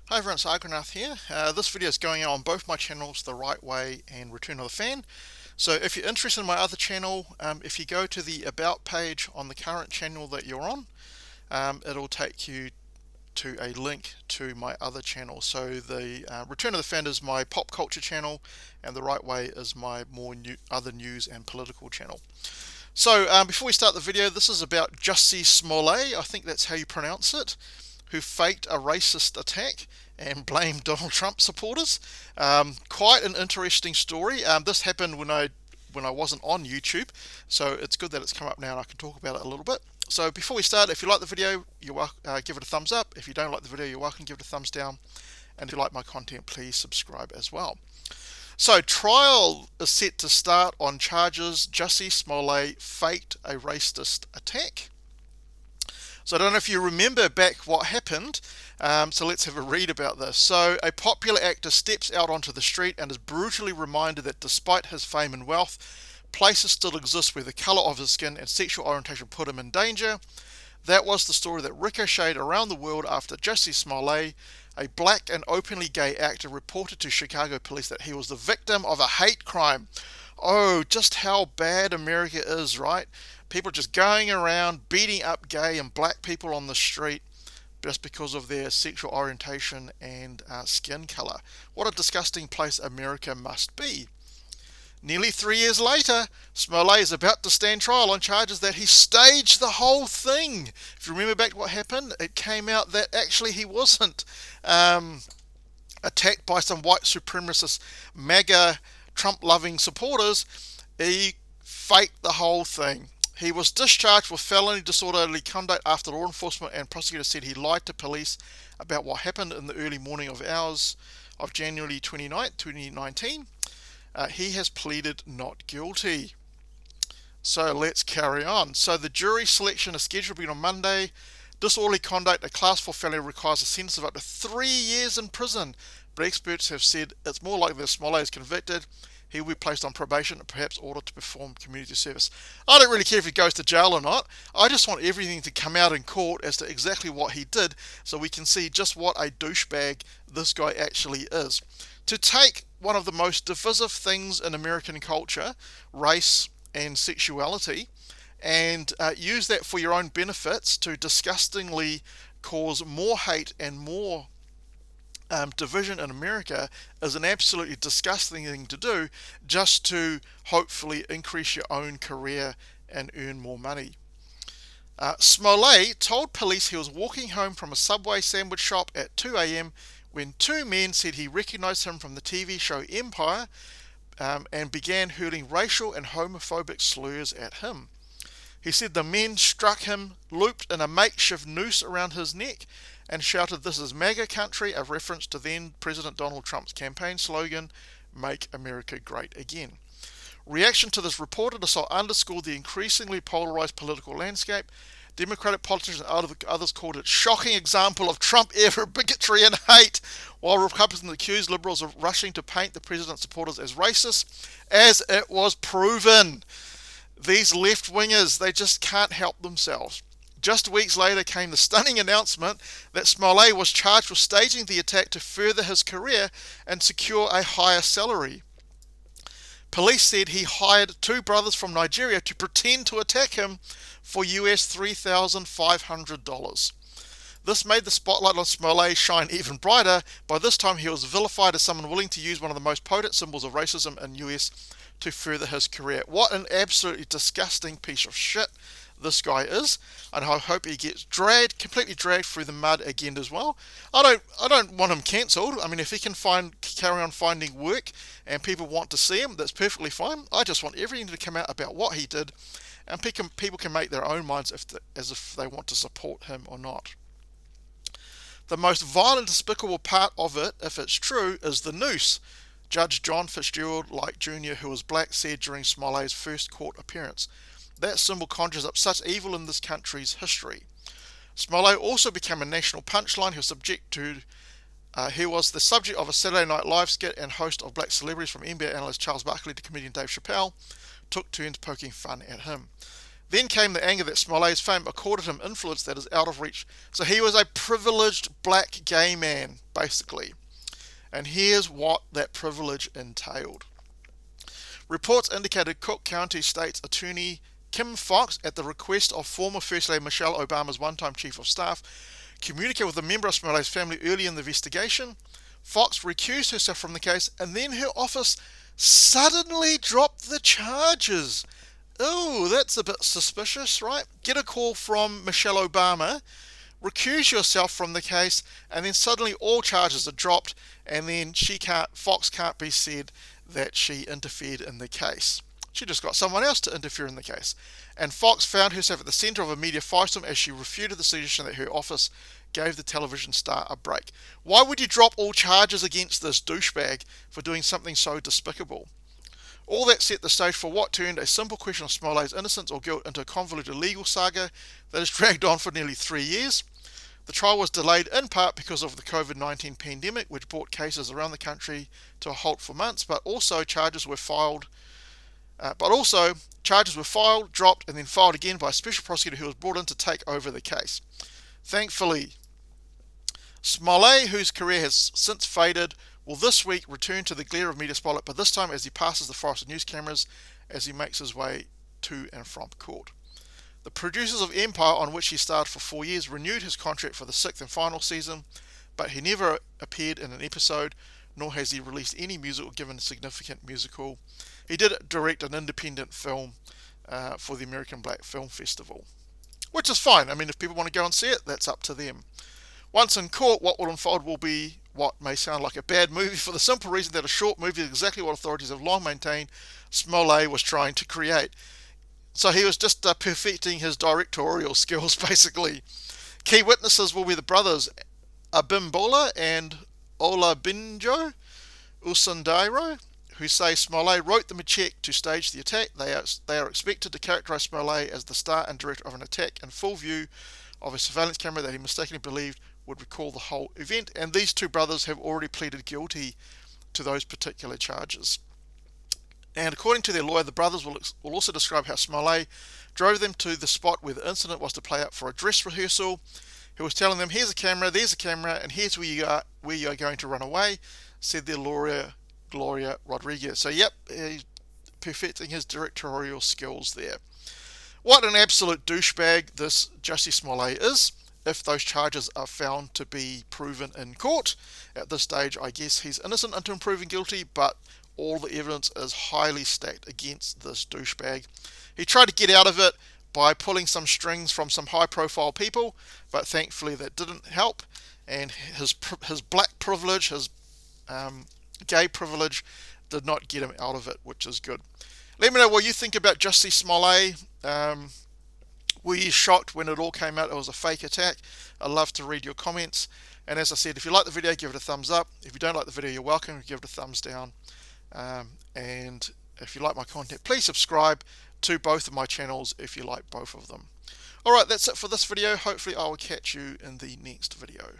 Hi everyone, it's Argonath here. This video is going out on both my channels, The Right Way and Return of the Fan. So if you're interested in my other channel, if you go to the About page on the current channel that you're on, it'll take you to a link to my other channel. So the Return of the Fan is my pop culture channel, and The Right Way is my more other news and political channel. So before we start the video, this is about Jussie Smollett, I think that's how you pronounce it, who faked a racist attack and blamed Donald Trump supporters. Quite an interesting story. This happened when I wasn't on YouTube, so it's good that it's come up now and I can talk about it a little bit. So before we start, if you like the video, give it a thumbs up. If you don't like the video, you're welcome to give it a thumbs down. And if you like my content, please subscribe as well. So trial is set to start on charges Jussie Smollett faked a racist attack. So I don't know if you remember back what happened, so let's have a read about this. So a popular actor steps out onto the street and is brutally reminded that despite his fame and wealth, places still exist where the colour of his skin and sexual orientation put him in danger. That was the story that ricocheted around the world after Jussie Smollett, a black and openly gay actor, reported to Chicago police that he was the victim of a hate crime. Oh, just how bad America is, right? People just going around beating up gay and black people on the street just because of their sexual orientation and skin colour. What a disgusting place America must be. Nearly 3 years later, Smollett is about to stand trial on charges that he staged the whole thing. If you remember back what happened, it came out that actually he wasn't attacked by some white supremacist MAGA Trump-loving supporters. He faked the whole thing. He was discharged with felony disorderly conduct after law enforcement and prosecutors said he lied to police about what happened in the early morning of hours of January 29th, 2019. He has pleaded not guilty. So let's carry on. So the jury selection is scheduled to begin on Monday. Disorderly conduct, a class 4 felony, requires a sentence of up to 3 years in prison. But experts have said it's more likely that Smollett is convicted. He will be placed on probation and perhaps ordered to perform community service. I don't really care if he goes to jail or not. I just want everything to come out in court as to exactly what he did so we can see just what a douchebag this guy actually is. To take one of the most divisive things in American culture, race and sexuality, and use that for your own benefits to disgustingly cause more hate and more division in America is an absolutely disgusting thing to do just to hopefully increase your own career and earn more money. Smollett told police he was walking home from a Subway sandwich shop at 2 a.m. when two men said he recognized him from the TV show Empire and began hurling racial and homophobic slurs at him. He said the men struck him, looped in a makeshift noose around his neck, and shouted, "This is MAGA country," a reference to then President Donald Trump's campaign slogan, "Make America Great Again." Reaction to this reported assault underscored the increasingly polarized political landscape. Democratic politicians and others called it a shocking example of Trump-era bigotry and hate, while Republicans accused liberals of rushing to paint the president's supporters as racist, as it was proven. These left-wingers, they just can't help themselves. Just weeks later came the stunning announcement that Smollett was charged with staging the attack to further his career and secure a higher salary. Police said he hired two brothers from Nigeria to pretend to attack him for US $3,500. This made the spotlight on Smollett shine even brighter. By this time he was vilified as someone willing to use one of the most potent symbols of racism in US to further his career. What an absolutely disgusting piece of shit this guy is, and I hope he gets completely dragged through the mud again as well. I don't want him cancelled. I mean, if he can carry on finding work and people want to see him, that's perfectly fine. I just want everything to come out about what he did, and people can make their own minds as if they want to support him or not. The most violent, despicable part of it, if it's true, is the noose. Judge John Fitzgerald Light Jr., who was black, said during Smollett's first court appearance. That symbol conjures up such evil in this country's history. Smollett also became a national punchline. He was the subject of a Saturday Night Live skit, and host of Black Celebrities, from NBA analyst Charles Barkley to comedian Dave Chappelle took turns poking fun at him. Then came the anger that Smollett's fame accorded him influence that is out of reach. So he was a privileged black gay man, basically. And here's what that privilege entailed. Reports indicated Cook County State's Attorney Kim Foxx, at the request of former First Lady Michelle Obama's one-time Chief of Staff, communicated with a member of Smollett's family early in the investigation. Foxx recused herself from the case, and then her office suddenly dropped the charges. Oh, that's a bit suspicious, right? Get a call from Michelle Obama, recuse yourself from the case, and then suddenly all charges are dropped, and then Foxx can't be said that she interfered in the case. She just got someone else to interfere in the case. And Foxx found herself at the centre of a media firestorm as she refuted the suggestion that her office gave the television star a break. Why would you drop all charges against this douchebag for doing something so despicable? All that set the stage for what turned a simple question of Smollett's innocence or guilt into a convoluted legal saga that has dragged on for nearly 3 years. The trial was delayed in part because of the COVID-19 pandemic, which brought cases around the country to a halt for months, but also charges were filed, dropped, and then filed again by a special prosecutor who was brought in to take over the case. Thankfully, Smollett, whose career has since faded, will this week return to the glare of media spotlight, but this time as he passes the forest of news cameras as he makes his way to and from court. The producers of Empire, on which he starred for 4 years, renewed his contract for the 6th and final season, but he never appeared in an episode, nor has he released any music or given a significant musical. He did direct an independent film for the American Black Film Festival, which is fine. I mean, if people want to go and see it, that's up to them. Once in court, what will unfold will be what may sound like a bad movie, for the simple reason that a short movie is exactly what authorities have long maintained Smollett was trying to create. So he was just perfecting his directorial skills, basically. Key witnesses will be the brothers Abimbola and Olabinjo Usundairo, who say Smollett wrote them a check to stage the attack. They are expected to characterize Smollett as the star and director of an attack in full view of a surveillance camera that he mistakenly believed would record the whole event. And these two brothers have already pleaded guilty to those particular charges. And according to their lawyer, the brothers will also describe how Smollett drove them to the spot where the incident was to play out for a dress rehearsal. He was telling them, here's a camera, there's a camera, and here's where you are going to run away, said their lawyer, Gloria Rodriguez. So yep, he's perfecting his directorial skills there. What an absolute douchebag this Jussie Smollett is, if those charges are found to be proven in court. At this stage, I guess he's innocent until proven guilty, but all the evidence is highly stacked against this douchebag. He tried to get out of it by pulling some strings from some high-profile people, but thankfully that didn't help, and his black privilege, his gay privilege, did not get him out of it, which is good. Let me know what you think about Jussie Smollett. Were you shocked when it all came out it was a fake attack? I'd love to read your comments. And as I said, if you like the video, give it a thumbs up. If you don't like the video, you're welcome to give it a thumbs down. And if you like my content, please subscribe to both of my channels if you like both of them. Alright, that's it for this video. Hopefully I will catch you in the next video.